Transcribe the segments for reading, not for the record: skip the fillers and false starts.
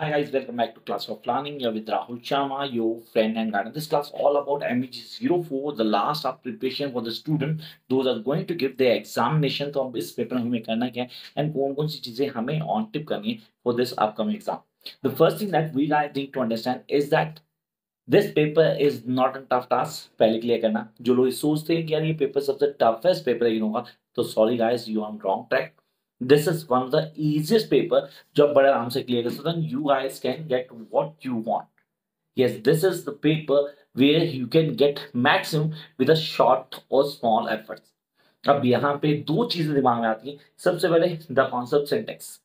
Hi guys, welcome back to Class of Planning. You're with Rahul Sharma, your friend and guide. This class all about MEG 04, the last of preparation for the student. Those are going to give their examination. तो अब इस paper में हमें करना क्या है and कौन कौन सी चीजें हमें on tip करनी है for this upcoming exam. The first thing that we guys need to understand is that this paper is not a tough task. पहले क्लियर करना, जो लोग सोचते हैं कि यार ये पेपर सबसे toughest पेपर है होगा, तो sorry guys, you are on wrong track. This is one of the easiest paper जो आप बड़े आराम से क्लियर कर सकते हैं. You guys can get what you want. Yes, this is the paper where you can get maximum with a short or small efforts. अब यहाँ पे दो चीजें दिमाग में आती हैं. सबसे पहले the concept syntax.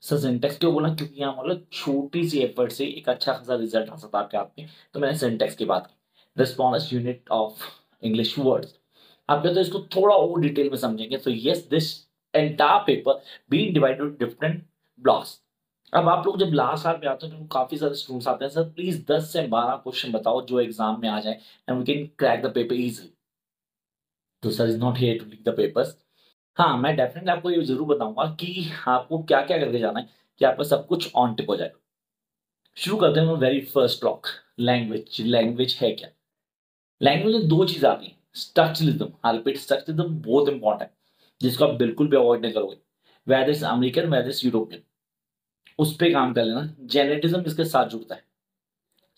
Sir syntax क्यों बोला? क्योंकि यहाँ मतलब छोटी सी एफर्ट से एक अच्छा खासा रिजल्ट आ सकता है आपके हाथ में. तो मैंने सिंटेक्स की बात की. The smallest unit of English words. आप कहते हो इसको थोड़ा और डिटेल में समझेंगे तो yes, this entire paper being divided into different blocks. अब आप लोग जब लास्ट साल में आते हैं तो काफी सारे स्टूडेंट्स आते हैं, सर प्लीज 10 से 12 क्वेश्चन बताओ जो एग्जाम में आ जाए and we can crack the paper easily. तो sir is not here to leak the papers. हाँ, मैं डेफिनेटली आपको ये जरूर बताऊंगा कि आपको क्या क्या करके जाना है कि आपका सब कुछ ऑन टिप हो जाए. शुरू करते हैं very first block. Language. Language है क्या? लैंग्वेज में दो चीज आती है. स्ट्रक्चरलिज्म. हाँ, रिपीट, स्ट्रक्चरलिज्म बहुत इंपॉर्टेंट है जिसको आप बिल्कुल भी अवॉइड नहीं करोगे. वेदर अमेरिकन, वेदर यूरोपियन, उस पर काम कर लेना. जेनेटिज्म इसके साथ जुड़ता है.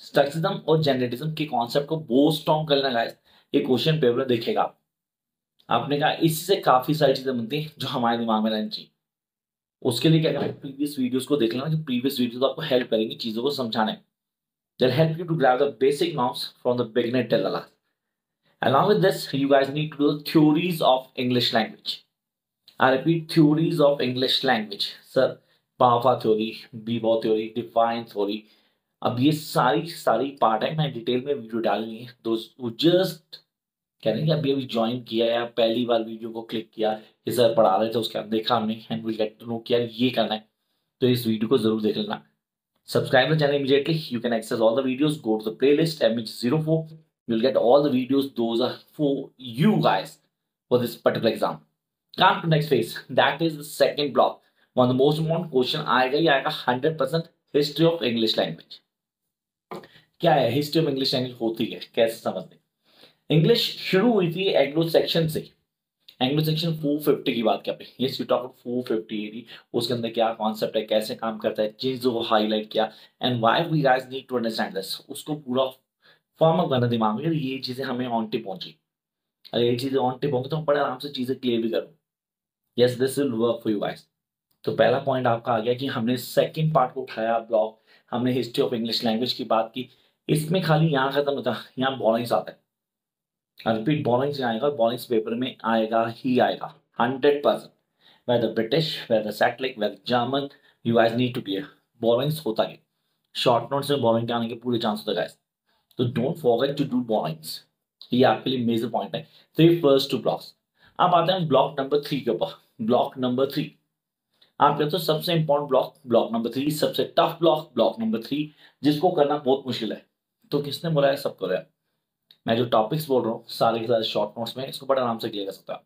स्ट्रक्चरिज्म और जेनेटिज्म के कॉन्सेप्ट को बहुत स्ट्रॉन्ग कर लेना गाइस. ये क्वेश्चन पेपर में देखेगा आपने कहा इससे काफी सारी चीजें बनती हैं जो हमारे दिमाग में रहनी चाहिए. उसके लिए क्या करना है, प्रीवियस वीडियोस को देख लेना कि प्रीवियस वीडियोस आपको हेल्प करेंगी चीजों को समझाने में. They'll help you to grab the basic norms from the beginner till the last. Along with this, you guys need to do the theories of English language. I repeat, theories of English language. Sir, पापा theory, Vivo theory, define theory. अब ये सारी सारी part है, मैं detail में video डालनी है. दोस्तों जस्ट कह रहे हैं कि अभी अभी ज्वाइन किया या पहली बार वीडियो को क्लिक किया, ये सर पढ़ा रहे थे उसके बाद देखा हमने and will get to know कि यार ये करना है, तो इस वीडियो को जरूर देख लेना. Subscribe the channel immediately. You can access all the videos. Go to the playlist MH04. You'll get all the videos. Those are for you guys for this particular exam. Come to next phase. That is the second block. One of the most important question आएगा ही आएगा 100% history of English language. क्या है history of English language? होती है कैसे समझते हैं? इंग्लिश शुरू हुई थी एंग्लो सेक्शन से. एंग्लो सेक्शन 450 की बात क्या पे, यस यू टॉक 450 एडी. उसके अंदर क्या कॉन्सेप्ट है, कैसे काम करता है, चीजों को हाईलाइट किया and why we guys need to understand this. उसको पूरा फॉर्म अप करना दिमाग में, ये चीजें हमें ऑन टिप पहुंची. अगर ये चीजें ऑन टिप होंगी तो हम बड़े आराम से चीजें क्लियर भी करूँ. Yes, this will work for you guys. तो पहला पॉइंट आपका आ गया कि हमने सेकंड पार्ट को उठाया ब्लॉक. हमने हिस्ट्री ऑफ इंग्लिश लैंग्वेज की बात की. इसमें खाली यहाँ खत्म होता, यहाँ बोरिंग्स आता है. रिपीट, बोरिंग्स आएगा, बोरिंग्स पेपर में आएगा ही आएगा 100%. whether British, whether Catholic, whether German, you guys need to clear. Borrowings होता है. शॉर्ट नोट से बोरिंग आने के पूरे चांस होते हैं guys. तो don't forget to do borings. ये आपके लिए मेजर पॉइंट है. तो ये फर्स्ट टू ब्लॉक्स. अब आते हैं ब्लॉक नंबर 3 के ऊपर. ब्लॉक नंबर 3 आप कहते हो सबसे इंपॉर्टेंट ब्लॉक. ब्लॉक नंबर 3 सबसे टफ ब्लॉक. ब्लॉक नंबर 3 जिसको करना बहुत मुश्किल है. तो किसने बोला है सब करो? मैं जो टॉपिक्स बोल रहा हूँ सारे के सारे शॉर्ट नोट्स में, इसको बड़ा आराम से क्लियर कर सकता है.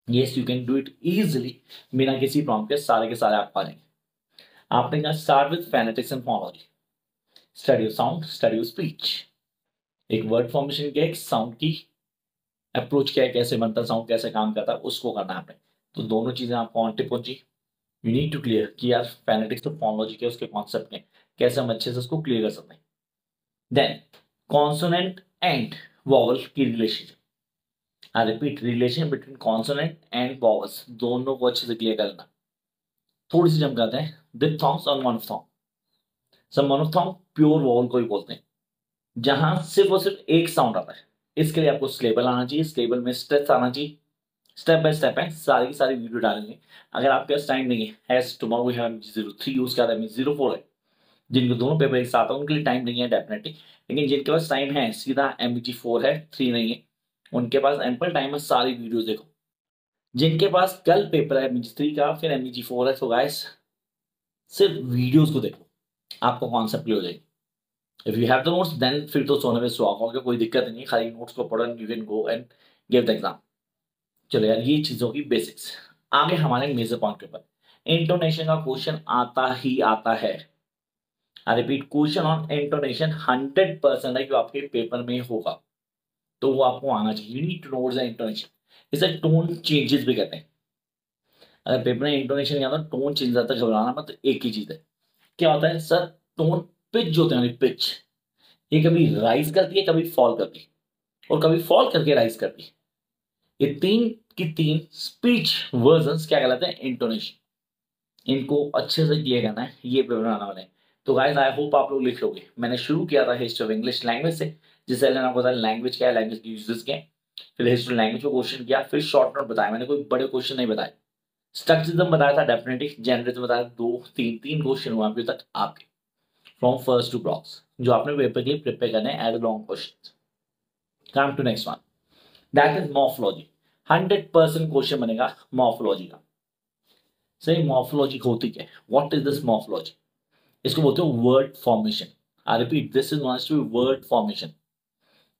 Yes, you can do it easily. बिना किसी प्रॉब्लम के सारे आप पा लेंगे. आपने कहा start with phonetics and phonology. Study of sound, study of speech. एक वर्ड फॉर्मेशन क्या है, एक साउंड की अप्रोच क्या है, कैसे बनता है साउंड, कैसे काम करता है, उसको करना है आपने. तो दोनों चीजें आपको ऑन टिप पहुंची. यू नीड टू क्लियर कि यार फोनेटिक्स और फोनोलॉजी के उसके कॉन्सेप्ट में कैसे हम अच्छे से उसको क्लियर कर सकते हैं. देन कॉन्सोनेंट एंड वॉवल की relationship. I repeat, relation between consonant and vowels, दोनों को अच्छे से क्लियर करना. थोड़ी सी जम करते हैं डिप्थॉन्ग्स और मोनोफ्थॉन्ग. सब मोनोफ्थॉन्ग प्योर वॉवल को ही बोलते हैं जहां सिर्फ और सिर्फ एक साउंड आता है. इसके लिए आपको स्लेबल आना चाहिए, स्लेबल में स्ट्रेस आना चाहिए. स्टेप बाय स्टेप है, सारी की सारी वीडियो डालेंगे. अगर आपके पास टाइम नहीं है, as tomorrow we have 03 use किया था, 04 है, जिनको दोनों पेपर एक साथ है उनके लिए टाइम नहीं है डेफिनेटली. लेकिन जिनके पास टाइम है, सीधा MG4 है, 3 नहीं है, उनके पास एम्पल टाइम है, सारी वीडियो देखो. जिनके पास कल पेपर है MG3 का, फिर MG4 है, तो गाइस सिर्फ वीडियोस को देखो, आपको कॉन्सेप्ट क्लियर हो जाएगी. If you have the notes then फिर तो सोने में सुहागा होगा, कोई दिक्कत नहीं है. खाली नोट्स को पढ़ो and you can go and give the exam. चलो यार, ये चीजों की बेसिक्स. आगे हमारे मेजर पॉइंट के ऊपर. इंटोनेशन का क्वेश्चन आता ही आता है। I repeat, question on intonation 100% है कि आपके पेपर में होगा, तो वो आपको आना चाहिए। You need to know the intonation. इसे टोन चेंजेस भी कहते हैं। अगर पेपर में इंटोनेशन नहीं आता, टोन चेंज जाता है, घबराना मत। एक ही चीज है, क्या होता है सर, टोन पिच जो होते हैं, पिच ये कभी राइज करती है, कभी फॉल करती है, और कभी फॉल करके राइज करती है। ये तीन की तीन स्पीच वर्जन्स क्या कहलाते हैं, इंटोनेशन। इनको अच्छे से क्लियर करना है, ये पेपर आने वाले हैं। तो गाइस आई होप आप लोग लिख लोगे। मैंने शुरू किया था हिस्ट्री ऑफ इंग्लिश लैंग्वेज से, जिससे मैंने आपको बताया लैंग्वेज क्या है, लैंग्वेज के यूजेस क्या है, फिर हिस्ट्री लैंग्वेज को क्वेश्चन किया, फिर शॉर्ट नोट बताया। मैंने कोई बड़े क्वेश्चन नहीं बताए। स्ट्रक्चरिज्म बताया था डेफिनेटली, जनरलिज्म बताया, दो तीन तीन क्वेश्चन हुआ अभी तक आपके फ्रॉम फर्स्ट टू ब्लॉक्स, जो आपने पेपर के लिए प्रिपेयर करने हैं as long question. Come to next one, that is morphology. 100% question बनेगा मॉर्फोलॉजी का। सही, मॉर्फोलॉजी होती क्या है, व्हाट इज दिस मॉर्फोलॉजी? इसको बोलते हो word formation. I repeat, this is known to word formation.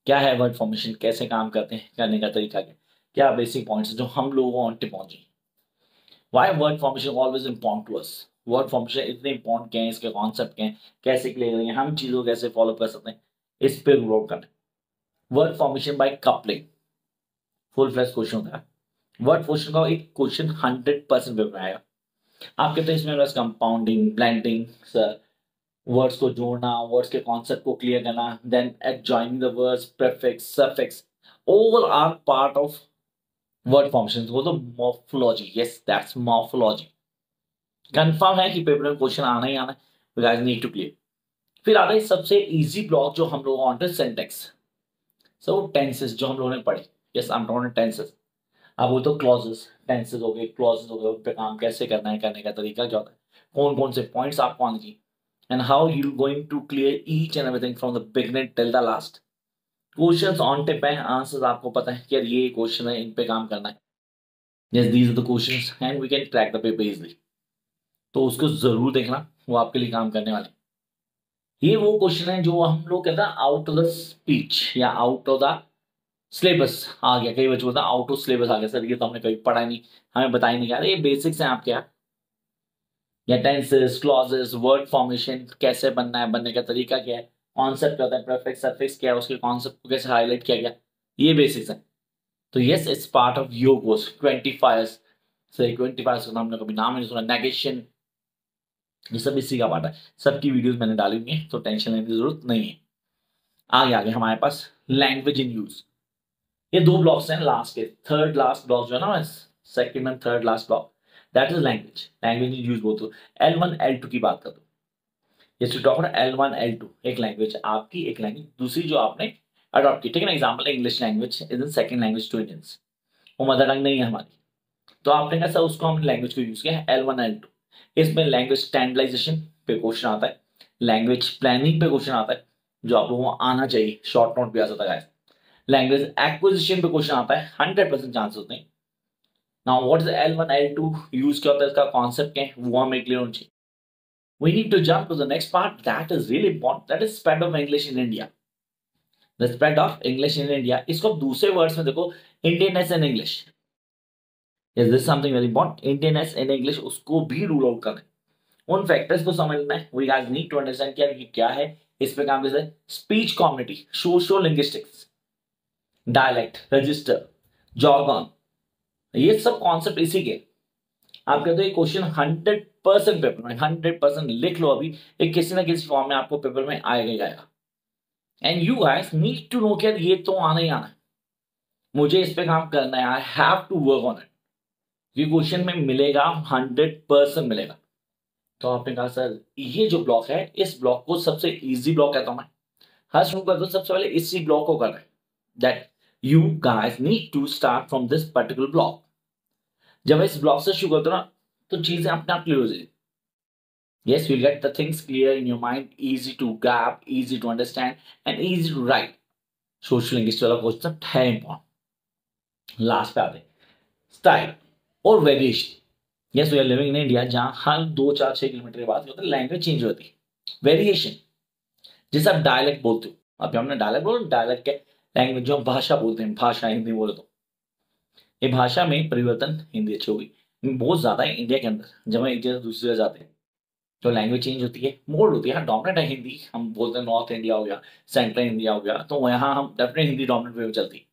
क्या है वर्ड फॉर्मेशन, कैसे काम करते हैं, करने का तरीका क्या, क्या बेसिक पॉइंट्स जो हम लोगों को पहुंचे। Why word formation always important to us? Word formation इतने इंपॉर्टेंट क्या है, इसके कॉन्सेप्ट क्या है, कैसे क्लियर करेंगे, हम चीजों को कैसे फॉलो कर सकते हैं, इस पे रूल आउट करना है। Word formation by coupling full flash question होता है। वर्ड फॉर्मेशन का एक क्वेश्चन 100% पेपर में आएगा आपके। तो इसमें बस कंपाउंडिंग, ब्लेंडिंग, वर्ड्स को जोड़ना, वर्ड्स के कॉन्सेप्ट को क्लियर करना, then adjoining the words, prefix, suffix, all are part of word formations। वो तो morphology, yes that's morphology। Confirm है कि पेपर में क्वेश्चन आना ही आना है, you guys need to clear। फिर आता है सबसे इजी ब्लॉक जो हम लोग ऑन सिंटेक्स। सो टेंसेस जो हम लोगों ने पढ़े, yes I am talking tenses. अब वो तो क्लॉजेस, टेंसेस हो गए, क्लॉजेस हो गए, उन पे काम कैसे करना है, करने का तरीका क्या होता है, कौन कौन से पॉइंट्स आपको आने चाहिए, and how you going to clear each and everything from the beginning till the last। Questions on tip है, आंसर्स आपको पता है कि यार ये क्वेश्चन है, इन पे काम करना है। Yes these are the questions and we can crack the paper easily. तो उसको जरूर देखना, वो आपके लिए काम करने वाले। ये वो क्वेश्चन है जो हम लोग कहते हैं आउट ऑफ द स्पीच या आउट ऑफ द सिलेबस आ गया। कई बच्चे बोलते हैं आउट ऑफ सिलेबस आ गया सर, ये तो हमने कभी पढ़ा ही नहीं, हमें बताया नहीं। यार ये बेसिक्स हैं आपके यहाँ, या टेंसेस, क्लॉजेस, वर्ड फॉर्मेशन कैसे बनना है, बनने का तरीका क्या है, कॉन्सेप्ट क्या होता है, प्रीफिक्स सफिक्स क्या है, उसके कॉन्सेप्ट को कैसे हाईलाइट किया गया, ये बेसिक्स है। तो yes it's part of your course. Quantifiers से क्वांटिफायर्स का हमने कभी नाम नहीं सुना, नेगेशन, ये सब इसी का पार्ट है। सबकी वीडियोस मैंने डाली हुई है, तो टेंशन लेने की जरूरत नहीं है। आगे आगे हमारे पास लैंग्वेज इन यूज। ये दो ब्लॉक्स हैं लास्ट के, थर्ड लास्ट ब्लॉक जो है ना, second and third last block, that is language. Language in use बोलते हो। L1 L2 की बात करते हो। ये टॉक L1 L2, एक लैंग्वेज आपकी, एक लैंग्वेज दूसरी जो आपने अडॉप्ट की। ठीक है ना, एग्जांपल है English language is in second language to Indians, वो मदर टंग नहीं है हमारी, तो आपने कैसा उसको हम लैंग्वेज को यूज किया है L1 L2। इसमें लैंग्वेज स्टैंडर्डाइजेशन पे क्वेश्चन आता है, लैंग्वेज प्लानिंग पे क्वेश्चन आता है, जो आप लोगों को आना चाहिए, शॉर्ट नोट भी आ सकता है। लैंग्वेज एक्विजिशन पे क्वेश्चन आता है, 100% चांस होते हैं। Now what is L1 L2 use क्या होता है, इसका कॉन्सेप्ट क्या है, वो हमें क्लियर होना चाहिए। We need to jump to the next part that is really important, that is spread of English in India। The spread of English in India, इसको दूसरे वर्ड्स में देखो, Indianness in English। Is this something very important? Indianness in English, उसको भी rule out करना है। उन factors को समझना है। We guys need to understand कि ये क्या है, इस पे काम कैसे, speech community, socio linguistics, dialect, register, jargon, ये सब कॉन्सेप्ट इसी के। आप कहते हो क्वेश्चन 100% पेपर में, 100% लिख लो अभी, एक किसी ना किसी फॉर्म में आपको पेपर में आएगा ही आएगा। And you guys need to know कि ये तो आना ही आना है, मुझे इस पे काम करना है, I have to work on it. ये क्वेश्चन में मिलेगा, 100% मिलेगा। तो आपने कहा सर ये जो ब्लॉक है, इस ब्लॉक को सबसे इजी ब्लॉक कहता हूं मैं। हर शुरू कर दो, सबसे पहले इसी ब्लॉक को करना है, that you guys need to start from this particular block. जब इस ब्लॉक से शुरू करते हो ना, तो चीजें अपने आप क्लियर हो जाएगी। Yes, you'll get the things clear in your mind, easy to grab, easy to understand, and easy to write। Social linguistics वाला कॉन्सेप्ट है इंपॉर्टेंट। लास्ट पे आते हैं स्टाइल और variation. Yes we are living in India, जहां हर 2 4 6 kilometre के बाद क्या होता है, लैंग्वेज चेंज होती है। वेरिएशन, जैसे आप डायलेक्ट बोलते हो, अभी हमने डायलेक्ट बोला, डायलेक्ट के लैंग्वेज जो हम भाषा बोलते हैं, भाषा हिंदी बोले तो, ये भाषा में परिवर्तन हिंदी अच्छी होगी, बहुत ज्यादा है इंडिया के अंदर। जब हम एक जगह से दूसरी जगह जाते हैं तो लैंग्वेज चेंज होती है, मोड होती है। हाँ डोमिनेंट है हिंदी, हम बोलते हैं नॉर्थ इंडिया हो गया, सेंट्रल इंडिया हो गया, तो यहाँ हम डेफिनेट हिंदी डोमिनेंट वे में चलती है।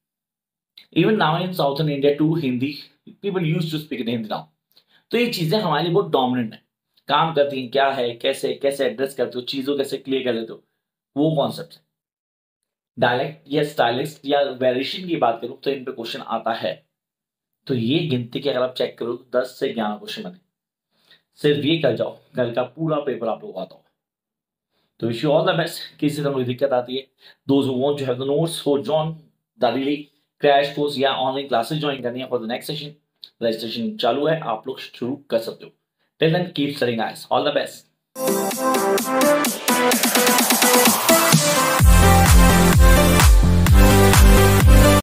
Even now in southern India to Hindi, people use to speak in Hindi now. तो ये चीजें हमारे लिए बहुत डोमिनेंट है, काम करती हैं क्या है, कैसे कैसे एड्रेस करते हो चीजों, कैसे क्लियर कर लेते हो, वो कॉन्सेप्ट है। डायलेक्ट या स्टाइलिस्ट या वेरिएशन की बात करूं तो इन पे क्वेश्चन आता है। तो ये गिनती के अगर आप चेक करो तो 10 से 11 क्वेश्चन बने। सिर्फ ये कर जाओ, कल का पूरा पेपर आप लोग आता हो। तो wish you all the best. किसी तरह कोई दिक्कत आती है, those who want to have the notes for join the really crash course या ऑनलाइन क्लासेस ज्वाइन करनी है for the next session, registration चालू है, आप लोग शुरू कर सकते हो। Till then keep studying guys, all the best.